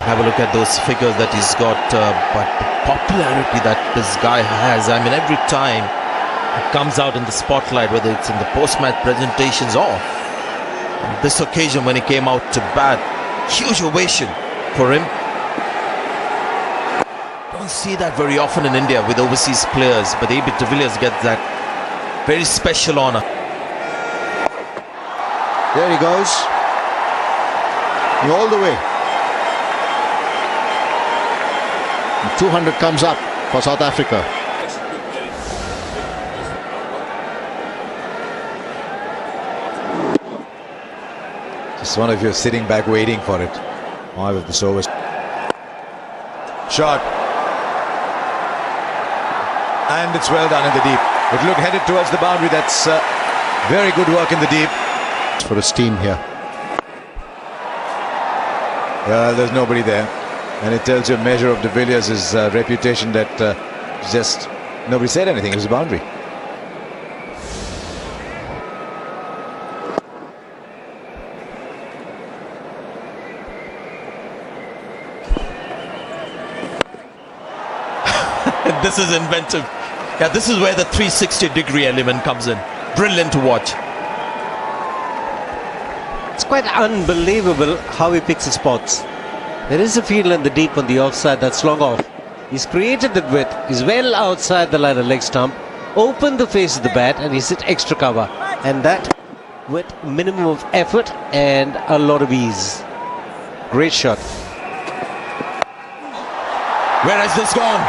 Have a look at those figures that he's got, but the popularity that this guy has. I mean, every time he comes out in the spotlight, whether it's in the post-match presentations or on this occasion when he came out to bat, huge ovation for him. Don't see that very often in India with overseas players, but AB de Villiers gets that very special honor. There he goes, all the way. 200 comes up for South Africa. Just one of you sitting back waiting for it. Why with this over? Shot. And it's well done in the deep. It looked headed towards the boundary. That's very good work in the deep. For his team here. Well, there's nobody there. And it tells you a measure of de Villiers' reputation that just nobody said anything. It was a boundary. This is inventive. Yeah, this is where the 360-degree element comes in. Brilliant to watch. It's quite unbelievable how he picks his spots. There is a field in the deep on the offside that's long off. He's created the width. He's well outside the line of leg stump. Opened the face of the bat and he's hit extra cover. And that with minimum of effort and a lot of ease. Great shot. Where has this gone?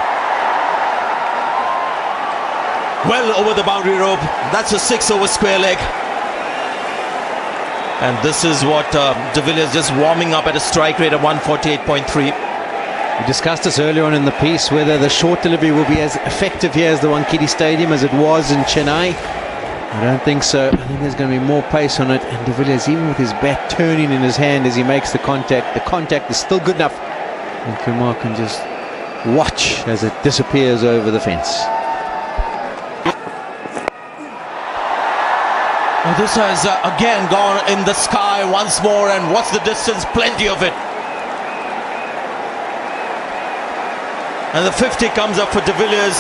Well over the boundary rope. That's a 6 over square leg. And this is what de Villiers just warming up at a strike rate of 148.3. We discussed this earlier on in the piece, whether the short delivery will be as effective here as the Wankhede Stadium as it was in Chennai. I don't think so. I think there's going to be more pace on it. And de Villiers, even with his bat turning in his hand as he makes the contact is still good enough. And Kumar can just watch as it disappears over the fence. Oh, this has again gone in the sky once more, and what's the distance? Plenty of it. And the 50 comes up for de Villiers.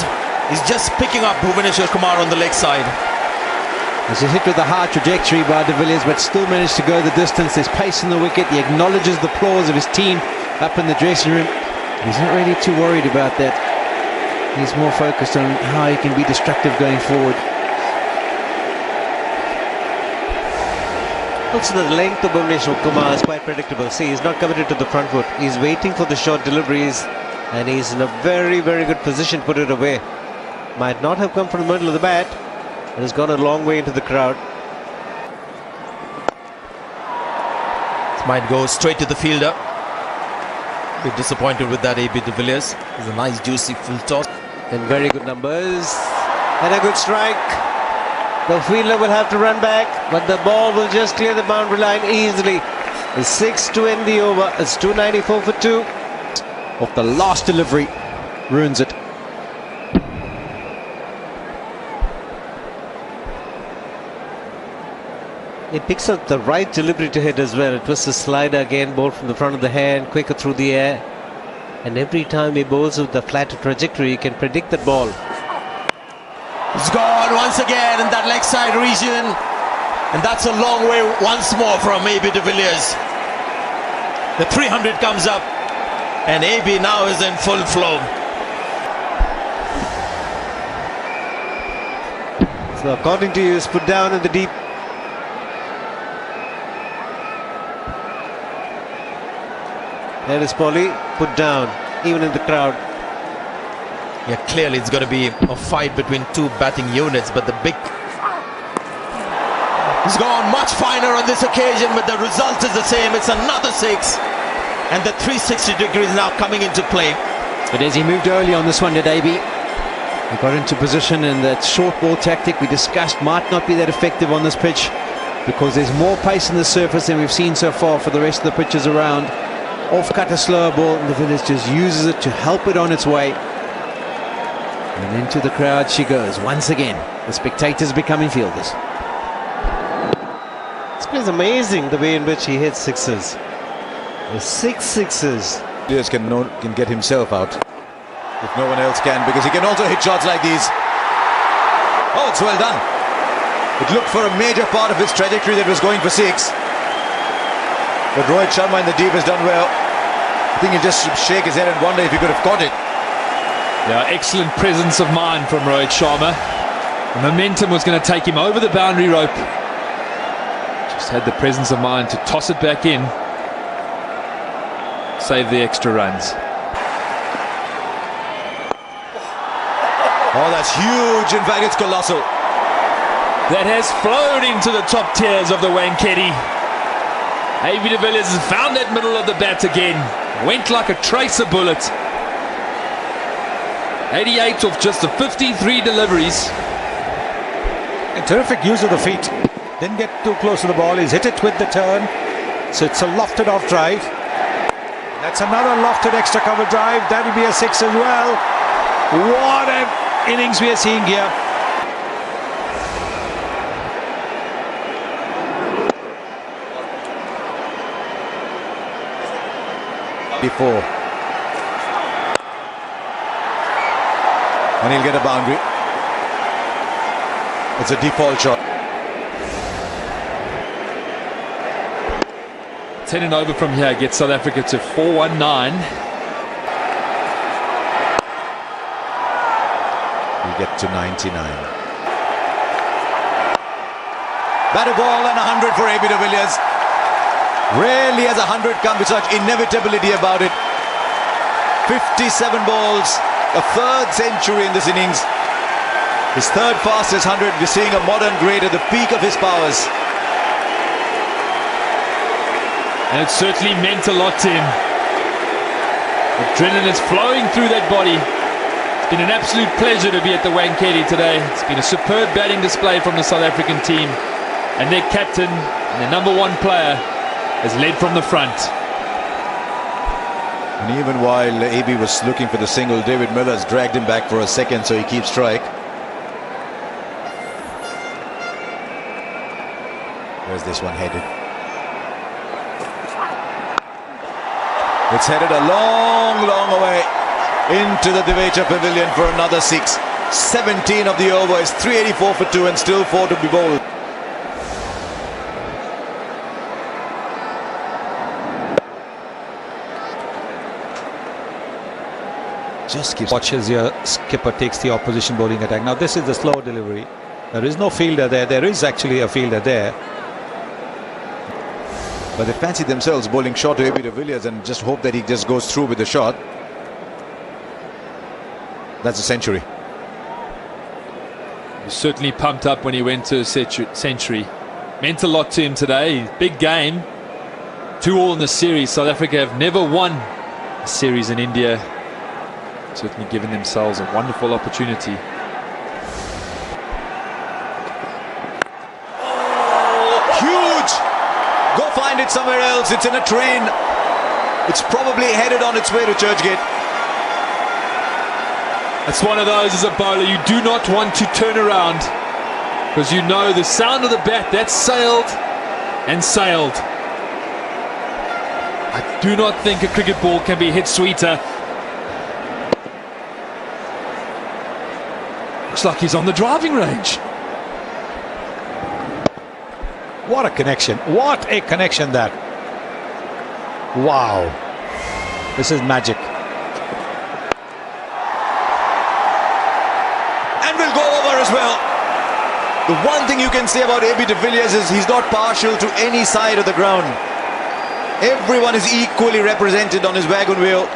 He's just picking up Bhuvneshwar Kumar on the leg side. It's a hit with a high trajectory by de Villiers, but still managed to go the distance. There's pace in the wicket. He acknowledges the applause of his team up in the dressing room. He's not really too worried about that. He's more focused on how he can be destructive going forward. Also, the length of Bhuvneshwar Kumar is quite predictable. See, he's not committed to the front foot. He's waiting for the short deliveries, and he's in a very, very good position to put it away. Might not have come from the middle of the bat, but has gone a long way into the crowd. This might go straight to the fielder. Bit disappointed with that AB de Villiers. It's a nice juicy full toss. And very good numbers. And a good strike. The fielder will have to run back, but the ball will just clear the boundary line easily. It's 6 to end the over. It's 294 for 2. Off the last delivery, ruins it. It picks up the right delivery to hit as well. It was a slider again, ball from the front of the hand, quicker through the air. And every time he bowls with the flatter trajectory, you can predict that ball. It's gone once again in that leg side region, and that's a long way once more from AB de Villiers. The 300 comes up, and AB now is in full flow. So according to you, is put down in the deep. There is Polly, put down, even in the crowd. Yeah, clearly it's going to be a fight between two batting units, but the big... He's gone much finer on this occasion, but the result is the same. It's another 6, and the 360 degrees now coming into play. But as he moved early on this one, did AB? He got into position, and that short ball tactic we discussed might not be that effective on this pitch, because there's more pace in the surface than we've seen so far for the rest of the pitches around. Off-cut a slower ball, and de Villiers just uses it to help it on its way. And into the crowd she goes once again. The spectators becoming fielders. This is amazing the way in which he hits sixes. The 6 sixes Players can get himself out if no one else can, because he can also hit shots like these. Oh, it's well done. It looked for a major part of his trajectory that was going for 6. But Rohit Sharma in the deep has done well. I think he'll just shake his head and wonder if he could have caught it. Yeah, excellent presence of mind from Rohit Sharma. The momentum was going to take him over the boundary rope. Just had the presence of mind to toss it back in. Save the extra runs. Oh, that's huge. In fact, it's colossal. That has flown into the top tiers of the Wankhede. AB de Villiers has found that middle of the bat again. Went like a tracer bullet. 88 off just the 53 deliveries. A terrific use of the feet. Didn't get too close to the ball. He's hit it with the turn. So it's a lofted off drive. That's another lofted extra cover drive. That'll be a 6 as well. What an innings we are seeing here. Before. And he'll get a boundary. It's a default shot. 10 and over from here gets South Africa to 419. We get to 99. Batted ball and 100 for AB de Villiers. Rarely has 100 come with such inevitability about it. 57 balls, a third century in this innings. His third fastest 100. We're seeing a modern great at the peak of his powers. And it certainly meant a lot to him. Adrenaline is flowing through that body. It's been an absolute pleasure to be at the Wankhede today. It's been a superb batting display from the South African team. And their captain and their number 1 player has led from the front. And even while AB was looking for the single, David Miller's dragged him back for a second, so he keeps strike. Where's this one headed? It's headed a long, long way into the Divecha Pavilion for another 6. 17 of the over is 384 for 2 and still 4 to be bowled. Just keeps. Watch as your skipper takes the opposition bowling attack. Now this is the slow delivery. There is no fielder there. There is actually a fielder there. But they fancy themselves bowling short to AB de Villiers and just hope that he just goes through with the shot. That's a century. He was certainly pumped up when he went to a century. Meant a lot to him today. Big game. 2-all in the series. South Africa have never won a series in India. Certainly given themselves a wonderful opportunity. Huge! Go find it somewhere else. It's in a train. It's probably headed on its way to Churchgate. It's one of those as a bowler you do not want to turn around, because you know the sound of the bat, that's sailed and sailed. I do not think a cricket ball can be hit sweeter. Looks like he's on the driving range. What a connection. What a connection that. Wow. This is magic. And will go over as well. The one thing you can say about AB de Villiers is he's not partial to any side of the ground. Everyone is equally represented on his wagon wheel.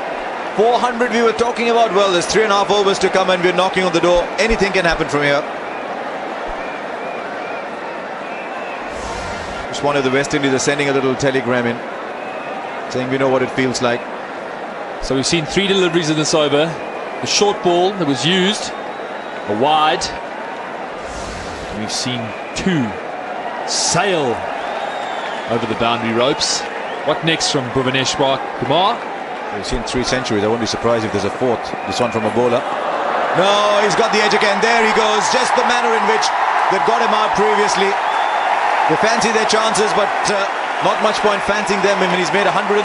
400 we were talking about. Well, there's 3.5 overs to come and we're knocking on the door. Anything can happen from here. Just one of the West Indies are sending a little telegram in, saying we know what it feels like. So we've seen 3 deliveries in this over. The short ball that was used, a wide. And we've seen 2 sail over the boundary ropes. What next from Bhuvaneshwar Kumar? We've seen 3 centuries. I won't be surprised if there's a 4th. This one from a bowler. No, he's got the edge again. There he goes. Just the manner in which they've got him out previously. They fancy their chances, but not much point fancying them. I mean, he's made 119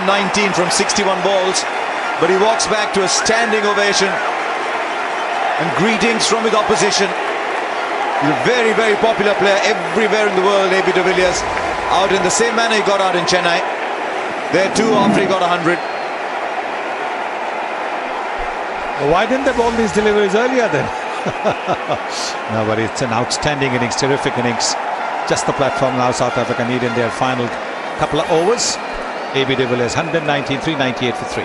from 61 balls. but he walks back to a standing ovation and greetings from his opposition. He's a very, very popular player everywhere in the world, AB de Villiers. Out in the same manner he got out in Chennai. There too, after he got 100. Well, why didn't they ball these deliveries earlier then? No, but it's an outstanding innings, terrific innings. Just the platform now South Africa need in their final couple of overs. AB de Villiers 119, 398 for 3.